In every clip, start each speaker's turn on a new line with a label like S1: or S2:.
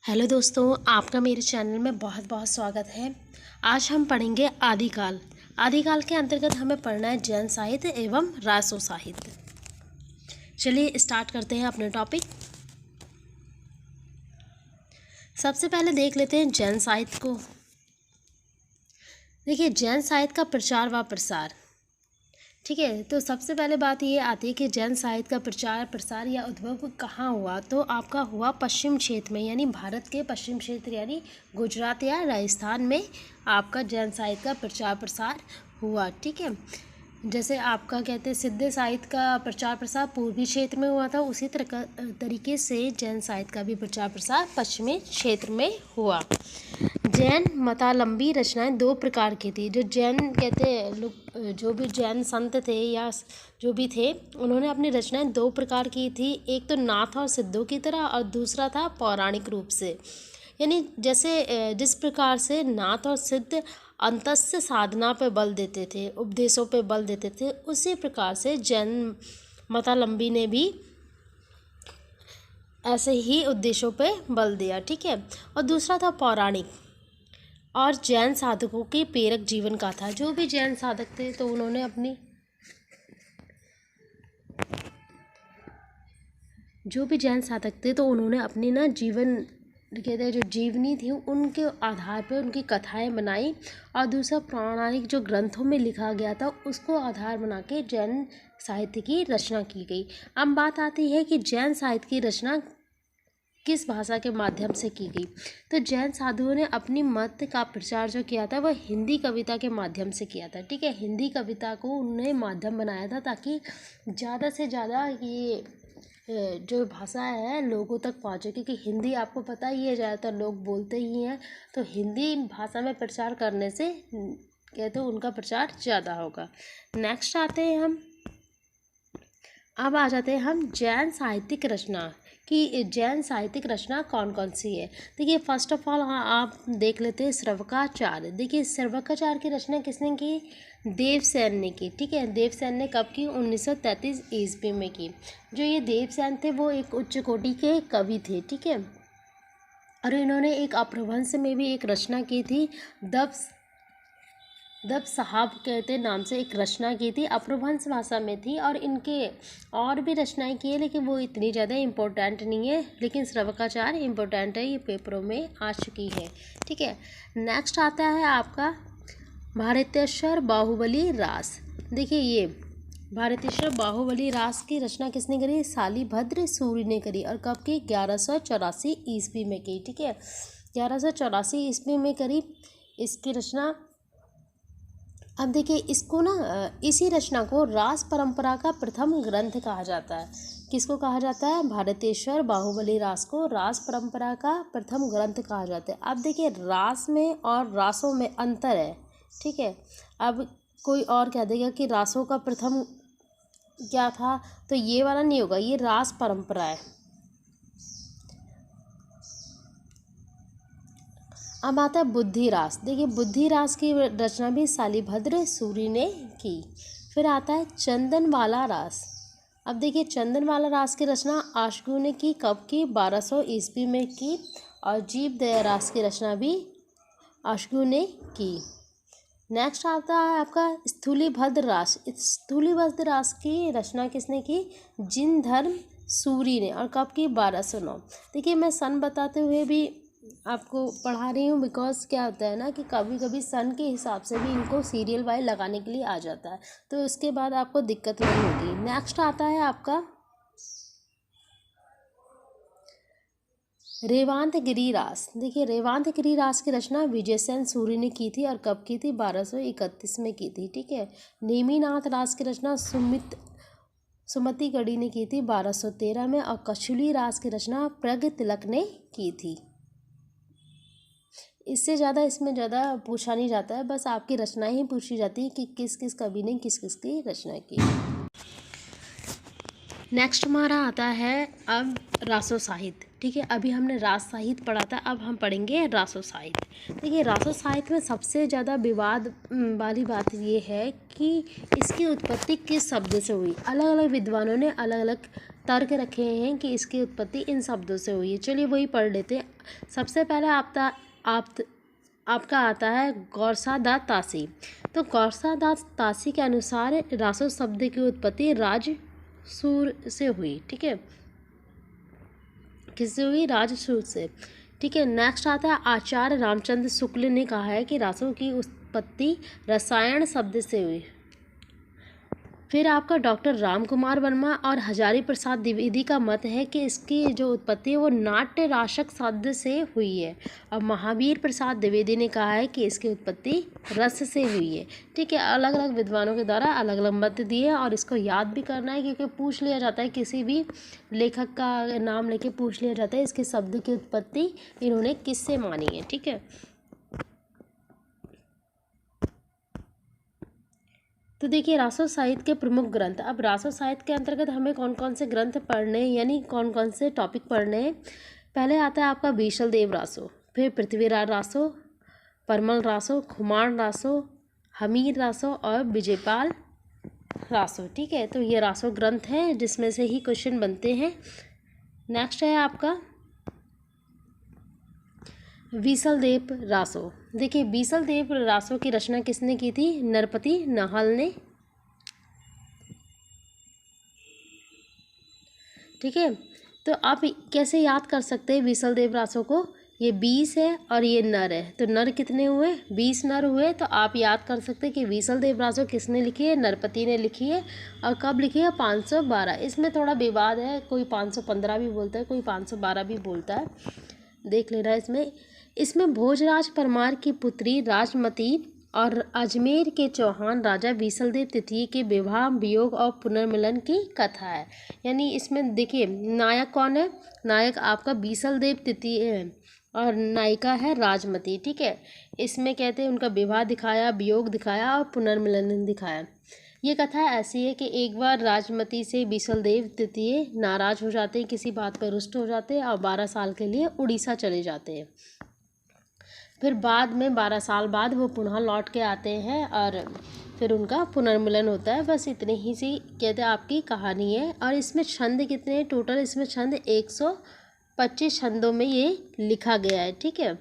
S1: Hello दोस्तों, आपका मेरे चैनल में बहुत बहुत स्वागत है। आज हम पढ़ेंगे आदिकाल। आदिकाल के अंतर्गत हमें पढ़ना है जैन साहित्य एवं रासो साहित्य। चलिए स्टार्ट करते हैं अपने टॉपिक। सबसे पहले देख लेते हैं जैन साहित्य को। देखिए, जैन साहित्य का प्रचार व प्रसार। ठीक है, तो सबसे पहले बात ये आती है कि जैन साहित्य का प्रचार प्रसार या उद्भव कहाँ हुआ। तो आपका हुआ पश्चिम क्षेत्र में, यानी भारत के पश्चिम क्षेत्र यानी गुजरात या राजस्थान में आपका जैन साहित्य का प्रचार प्रसार हुआ। ठीक है, जैसे आपका कहते हैं सिद्ध साहित्य का प्रचार प्रसार पूर्वी क्षेत्र में हुआ था, उसी तरीके से जैन साहित्य का भी प्रचार प्रसार पश्चिमी क्षेत्र में हुआ। जैन मतावलंबी रचनाएं दो प्रकार की थी। जो जैन कहते हैं लोग, जो भी जैन संत थे या जो भी थे, उन्होंने अपनी रचनाएं दो प्रकार की थी। एक तो नाथ और सिद्धों की तरह, और दूसरा था पौराणिक रूप से। यानी जैसे जिस प्रकार से नाथ और सिद्ध अंतस्य साधना पे बल देते थे, उपदेशों पे बल देते थे, उसी प्रकार से जैन मतावलंबी ने भी ऐसे ही उद्देश्यों पे बल दिया। ठीक है, और दूसरा था पौराणिक और जैन साधकों की प्रेरक जीवन गाथा। जो भी जैन साधक थे तो उन्होंने अपनी ना जीवन कहते हैं जो जीवनी थी उनके आधार पर उनकी कथाएं बनाई, और दूसरा पौराणिक जो ग्रंथों में लिखा गया था उसको आधार बना के जैन साहित्य की रचना की गई। अब बात आती है कि जैन साहित्य की रचना किस भाषा के माध्यम से की गई। तो जैन साधुओं ने अपनी मत का प्रचार जो किया था वह हिंदी कविता के माध्यम से किया था। ठीक है, हिंदी कविता को उन्होंने माध्यम बनाया था ताकि ज़्यादा से ज़्यादा ये जो भाषा है लोगों तक पहुँचे, क्योंकि हिंदी आपको पता ही है ज़्यादातर लोग बोलते ही हैं। तो हिंदी भाषा में प्रचार करने से कहते हैं उनका प्रचार ज़्यादा होगा। नेक्स्ट आते हैं हम, अब आ जाते हैं हम जैन साहित्यिक रचना कि जैन साहित्यिक रचना कौन कौन सी है। देखिए, फर्स्ट ऑफ ऑल आप देख लेते हैं श्रवकाचार्य। देखिए, श्रवकाचार्य की रचना किसने की? देवसेन ने की। ठीक है, देवसेन ने कब की? 1933 ईस्वी में की। जो ये देवसेन थे वो एक उच्च कोटि के कवि थे। ठीक है, और इन्होंने एक अपभ्रंश में भी एक रचना की थी, दब साहब कहते नाम से एक रचना की थी, अपभ्रंश भाषा में थी। और इनके और भी रचनाएं की है, लेकिन वो इतनी ज़्यादा इम्पोर्टेंट नहीं है, लेकिन श्रवकाचार्य इम्पोर्टेंट है, ये पेपरों में आ चुकी है। ठीक है, नेक्स्ट आता है आपका भारतेश्वर बाहुबली रास। देखिए, ये भारतेश्वर बाहुबली रास की रचना किसने करी? शालिभद्र सूरि ने करी, और कब की? 1184 ईस्वी में की। ठीक है, 1184 ईस्वी में करी इसकी रचना। अब देखिए, इसको ना इसी रचना को रास परंपरा का प्रथम ग्रंथ कहा जाता है। किसको कहा जाता है? भारतेश्वर बाहुबली रास को रास परंपरा का प्रथम ग्रंथ कहा जाता है। अब देखिए, रास में और रासों में अंतर है। ठीक है, अब कोई और कह देगा कि रासों का प्रथम क्या था, तो ये वाला नहीं होगा, ये रास परंपरा है। अब आता है बुद्धिरास। देखिए, बुद्धिरास की रचना भी शालिभद्र सूरि ने की। फिर आता है चंदनवाला रास। अब देखिए, चंदनवाला रास की रचना आशगु ने की। कब की? 1200 ईस्वी में की। और जीवदया रास की रचना भी आशगु ने की। नेक्स्ट आता है आपका स्थूलीभद्र रास। स्थूलीभद्र रास की रचना किसने की? जिनधर्म सूरि ने, और कब की? 1209। देखिए, मैं सन बताते हुए भी आपको पढ़ा रही हूँ, बिकॉज क्या होता है ना कि कभी कभी सन के हिसाब से भी इनको सीरियल वाइज लगाने के लिए आ जाता है, तो इसके बाद आपको दिक्कत नहीं होगी। नेक्स्ट आता है आपका रेवांतगिरी रास। देखिए, रेवांतगिरी रास की रचना विजयसेन सूरि ने की थी, और कब की थी? 1231 में की थी। ठीक है, नेमिनाथ रास की रचना सुमतिगढ़ी ने की थी 1213 में, और कछुली रास की रचना प्रगतिलक ने की थी। इससे ज़्यादा इसमें ज़्यादा पूछा नहीं जाता है, बस आपकी रचनाएं ही पूछी जाती है कि किस किस कवि ने किस किस की रचना की। नेक्स्ट हमारा आता है अब रासो साहित्य। ठीक है, अभी हमने रास साहित्य पढ़ा था, अब हम पढ़ेंगे रासो साहित्य। देखिए, रासो साहित्य में सबसे ज़्यादा विवाद वाली बात ये है कि इसकी उत्पत्ति किस शब्द से हुई। अलग अलग विद्वानों ने अलग अलग तर्क रखे हैं कि इसकी उत्पत्ति इन शब्दों से हुई है। चलिए वही पढ़ लेते हैं। सबसे पहले आपका आता है गौरसादात तासी। तो गौरसादात तासी के अनुसार रासो शब्द की उत्पत्ति राजसूर से हुई। ठीक है, किससे हुई? राजसूर से। ठीक है, नेक्स्ट आता है आचार्य रामचंद्र शुक्ल ने कहा है कि रासों की उत्पत्ति रसायन शब्द से हुई। फिर आपका डॉक्टर राम कुमार वर्मा और हजारी प्रसाद द्विवेदी का मत है कि इसकी जो उत्पत्ति है वो नाट्य राशक शब्द से हुई है। और महावीर प्रसाद द्विवेदी ने कहा है कि इसकी उत्पत्ति रस से हुई है। ठीक है, अलग अलग विद्वानों के द्वारा अलग अलग मत दिए और इसको याद भी करना है, क्योंकि पूछ लिया जाता है, किसी भी लेखक का नाम लेके पूछ लिया जाता है इसके शब्द की उत्पत्ति इन्होंने किससे मानी है। ठीक है, तो देखिए रासो साहित्य के प्रमुख ग्रंथ। अब रासो साहित्य के अंतर्गत हमें कौन कौन से ग्रंथ पढ़ने हैं, यानी कौन कौन से टॉपिक पढ़ने हैं। पहले आता है आपका बीशल देव रासो, फिर पृथ्वीराज रासो, परमल रासो, खुमान रासो, हमीर रासो और विजयपाल रासो। ठीक है, तो ये रासो ग्रंथ हैं जिसमें से ही क्वेश्चन बनते हैं। नेक्स्ट है आपका बीसल देव रासो। देखिए बीसल देव रासो की रचना किसने की थी? नरपति नाहल ने। ठीक है, तो आप कैसे याद कर सकते हैं बीसल देव रासो को? ये 20 है और ये नर है, तो नर कितने हुए? 20 नर हुए। तो आप याद कर सकते हैं कि बीसल देव रासो किसने लिखी है? नरपति ने लिखी है। और कब लिखी है? 512। इसमें थोड़ा विवाद है, कोई 515 भी बोलता है, कोई 512 भी बोलता है, देख लेना। इसमें भोजराज परमार की पुत्री राजमती और अजमेर के चौहान राजा बीसलदेव तृतीय के विवाह, वियोग और पुनर्मिलन की कथा है। यानी इसमें देखिए नायक कौन है? नायक आपका बीसलदेव तृतीय है और नायिका है राजमती। ठीक है, इसमें कहते हैं उनका विवाह दिखाया, वियोग दिखाया और पुनर्मिलन दिखाया। ये कथा ऐसी है कि एक बार राजमती से बीसलदेव तृतीय नाराज हो जाते हैं, किसी बात पर रुष्ट हो जाते हैं और 12 साल के लिए उड़ीसा चले जाते हैं। फिर बाद में 12 साल बाद वो पुनः लौट के आते हैं और फिर उनका पुनर्मिलन होता है। बस इतनी ही सी कहते हैं आपकी कहानी है। और इसमें छंद कितने हैं टोटल? इसमें छंद 125 छंदों में ये लिखा गया है। ठीक है,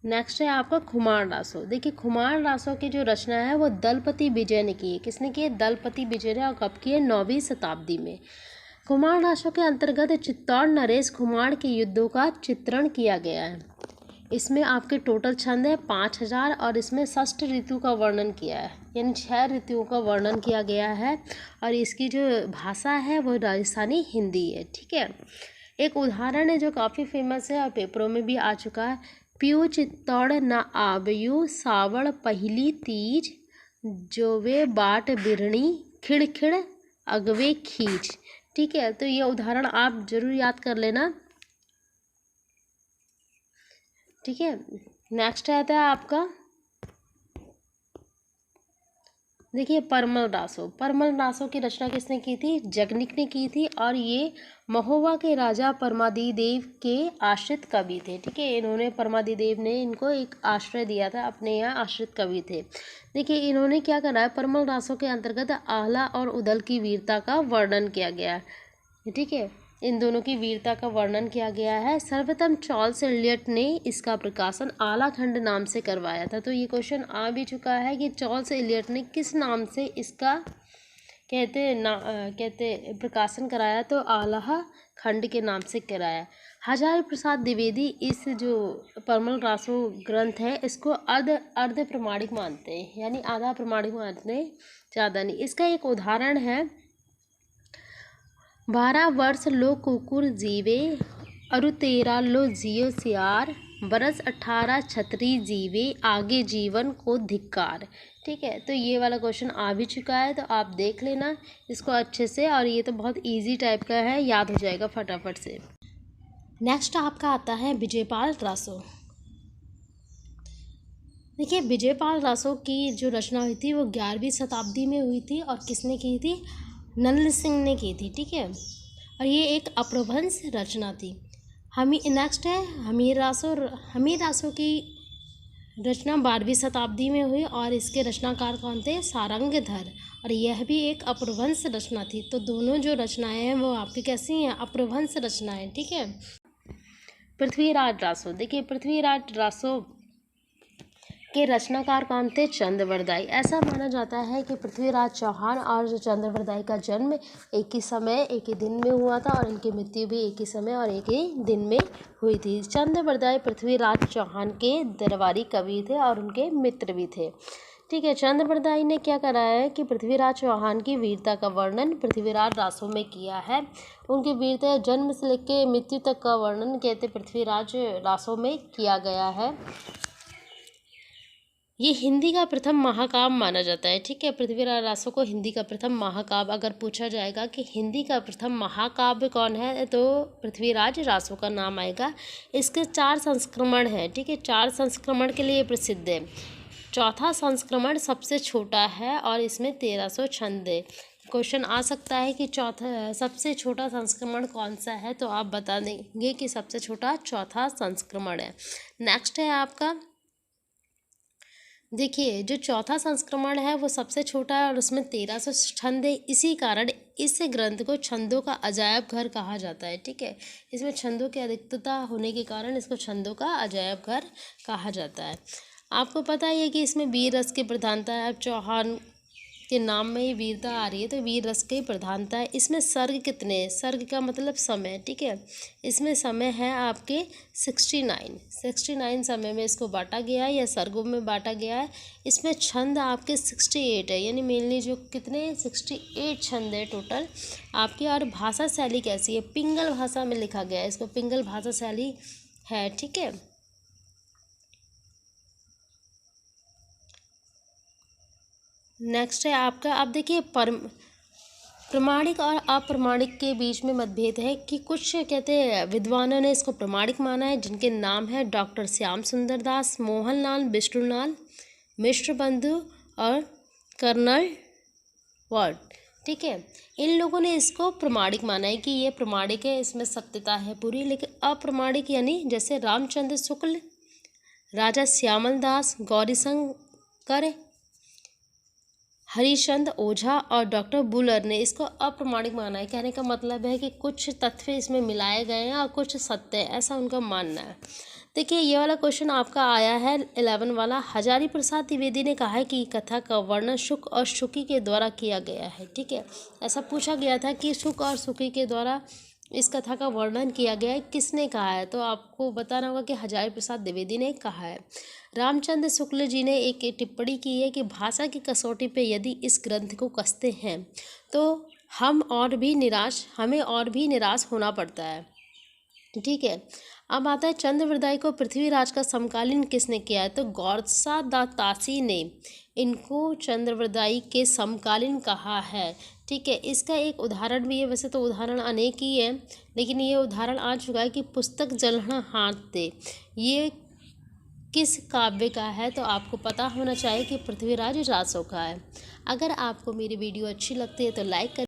S1: नेक्स्ट है आपका खुमार रासो। देखिए खुमार रासो की जो रचना है वो दलपति विजय ने की है। किसने की है? दलपति विजय ने। और कब की है? 9वीं शताब्दी में। खुमार रासो के अंतर्गत चित्तौड़ नरेश खुमार के युद्धों का चित्रण किया गया है। इसमें आपके टोटल छंद है 5000 और इसमें 6 ऋतु का वर्णन किया है, यानी 6 ऋतुओं का वर्णन किया गया है। और इसकी जो भाषा है वो राजस्थानी हिंदी है। ठीक है, एक उदाहरण है जो काफ़ी फेमस है और पेपरों में भी आ चुका है। प्यू चित्तौड़ न आबयू सावड़ पहली तीज, जोवे बाट बिरणी खिड़खिड़ अगवे खींच। ठीक है, तो ये उदाहरण आप जरूर याद कर लेना। ठीक है, नेक्स्ट आता है आपका देखिए परमल रासो। परमल रासो की रचना किसने की थी? जगनिक ने की थी। और ये महोबा के राजा परमादिदेव के आश्रित कवि थे। ठीक है, इन्होंने परमादिदेव ने इनको एक आश्रय दिया था, अपने यहाँ आश्रित कवि थे। देखिए इन्होंने क्या करा है? परमल रासो के अंतर्गत आह्ला और उदल की वीरता का वर्णन किया गया है। ठीक है, इन दोनों की वीरता का वर्णन किया गया है। सर्वप्रथम चार्ल्स एलियट ने इसका प्रकाशन आला खंड नाम से करवाया था। तो ये क्वेश्चन आ भी चुका है कि चार्ल्स एलियट ने किस नाम से इसका कहते प्रकाशन कराया? तो आला खंड के नाम से कराया। हजारी प्रसाद द्विवेदी इस जो परमल रासो ग्रंथ है इसको अर्ध प्रमाणिक मानते हैं, यानी आधा प्रमाणिक मानते हैं, ज़्यादा नहीं। इसका एक उदाहरण है 12 वर्ष लो कुकुर जीवे अरु 13 लो जियो सियार, बरस 18 छतरी जीवे आगे जीवन को धिक्कार। ठीक है, तो ये वाला क्वेश्चन आ भी चुका है, तो आप देख लेना इसको अच्छे से। और ये तो बहुत इजी टाइप का है, याद हो जाएगा फटाफट से। नेक्स्ट आपका आता है विजयपाल रासो। देखिए विजयपाल रासो की जो रचना हुई थी वो 11वीं शताब्दी में हुई थी। और किसने की थी? नंद सिंह ने की थी। ठीक है, और ये एक अपभ्रंश रचना थी। नेक्स्ट है हमीर रासो। हमीर रासो की रचना 12वीं शताब्दी में हुई और इसके रचनाकार कौन थे? सारंगधर। और यह भी एक अपभ्रंश रचना थी। तो दोनों जो रचनाएं हैं वो आपकी कैसी हैं? अपभ्रंश रचनाएं। ठीक है। पृथ्वीराज रासो, देखिए पृथ्वीराज रासो के रचनाकार कौन थे? चंद्रवरदाई। ऐसा माना जाता है कि पृथ्वीराज चौहान और जो चंद्रवरदाई का जन्म एक ही समय एक ही दिन में हुआ था और इनकी मृत्यु भी एक ही समय और एक ही दिन में हुई थी। चंद्रवरदाई पृथ्वीराज चौहान के दरबारी कवि थे और उनके मित्र भी थे। ठीक है। चंद्रवरदाई ने क्या करा है कि पृथ्वीराज चौहान की वीरता का वर्णन पृथ्वीराज रासो में किया है। उनकी वीरता जन्म से लेकर मृत्यु तक का वर्णन कहते पृथ्वीराज रासो में किया गया है। ये हिंदी का प्रथम महाकाव्य माना जाता है। ठीक है। पृथ्वीराज रासो को हिंदी का प्रथम महाकाव्य अगर पूछा जाएगा कि हिंदी का प्रथम महाकाव्य कौन है तो पृथ्वीराज रासो का नाम आएगा। इसके 4 संस्करण हैं। ठीक है। 4 संस्करण के लिए प्रसिद्ध है। चौथा संस्करण सबसे छोटा है और इसमें 1300 छंद है। क्वेश्चन आ सकता है कि चौथा सबसे छोटा संस्करण कौन सा है, तो आप बता देंगे कि सबसे छोटा चौथा संस्करण है। नेक्स्ट है आपका, देखिए जो चौथा संस्करण है वो सबसे छोटा है और उसमें 1300 छंद है। इसी कारण इस ग्रंथ को छंदों का अजायब घर कहा जाता है। ठीक है। इसमें छंदों की अधिकता होने के कारण इसको छंदों का अजायब घर कहा जाता है। आपको पता ही है कि इसमें वीर रस की प्रधानता है। अब चौहान के नाम में ही वीरता आ रही है तो वीर रस की प्रधानता है। इसमें सर्ग कितने हैं? सर्ग का मतलब समय। ठीक है। इसमें समय है आपके 69 समय में इसको बांटा गया है या सर्गों में बांटा गया है। इसमें छंद आपके 68 है, यानी मेनली जो कितने 68 छंद है टोटल आपके। और भाषा शैली कैसी है? पिंगल भाषा में लिखा गया है। इसको पिंगल भाषा शैली है। ठीक है। नेक्स्ट है आपका, अब देखिए प्रमाणिक और अप्रमाणिक के बीच में मतभेद है कि कुछ कहते हैं विद्वानों ने इसको प्रमाणिक माना है, जिनके नाम है डॉक्टर श्याम सुंदर दास, मोहनलाल, विष्णुलाल, मिश्र बंधु और कर्नल वर्ड। ठीक है। इन लोगों ने इसको प्रमाणिक माना है कि ये प्रमाणिक है, इसमें सत्यता है पूरी। लेकिन अप्रमाणिक यानी जैसे रामचंद्र शुक्ल, राजा श्यामल दास, गौरीशंकर, हरिश्चंद्र ओझा और डॉक्टर बुलर ने इसको अप्रमाणिक माना है। कहने का मतलब है कि कुछ तथ्य इसमें मिलाए गए हैं और कुछ सत्य है, ऐसा उनका मानना है। देखिए ये वाला क्वेश्चन आपका आया है 11 वाला। हजारी प्रसाद द्विवेदी ने कहा है कि कथा का वर्णन शुक और शुकी के द्वारा किया गया है। ठीक है। ऐसा पूछा गया था कि शुक और शुकी के द्वारा इस कथा का वर्णन किया गया है, किसने कहा है? तो आपको बताना होगा कि हजारी प्रसाद द्विवेदी ने कहा है। रामचंद्र शुक्ल जी ने एक टिप्पणी की है कि भाषा की कसौटी पे यदि इस ग्रंथ को कसते हैं तो हमें और भी निराश होना पड़ता है। ठीक है। अब आता है चंद्रवरदाई को पृथ्वीराज का समकालीन किसने किया है? तो गौरसा दातासी ने इनको चंद्रवरदाई के समकालीन कहा है। ठीक है। इसका एक उदाहरण भी है, वैसे तो उदाहरण अनेक ही है लेकिन ये उदाहरण आ चुका है कि पुस्तक जलना हाथ दे, ये किस काव्य का है? तो आपको पता होना चाहिए कि पृथ्वीराज रासो का है। अगर आपको मेरी वीडियो अच्छी लगती है तो लाइक करें।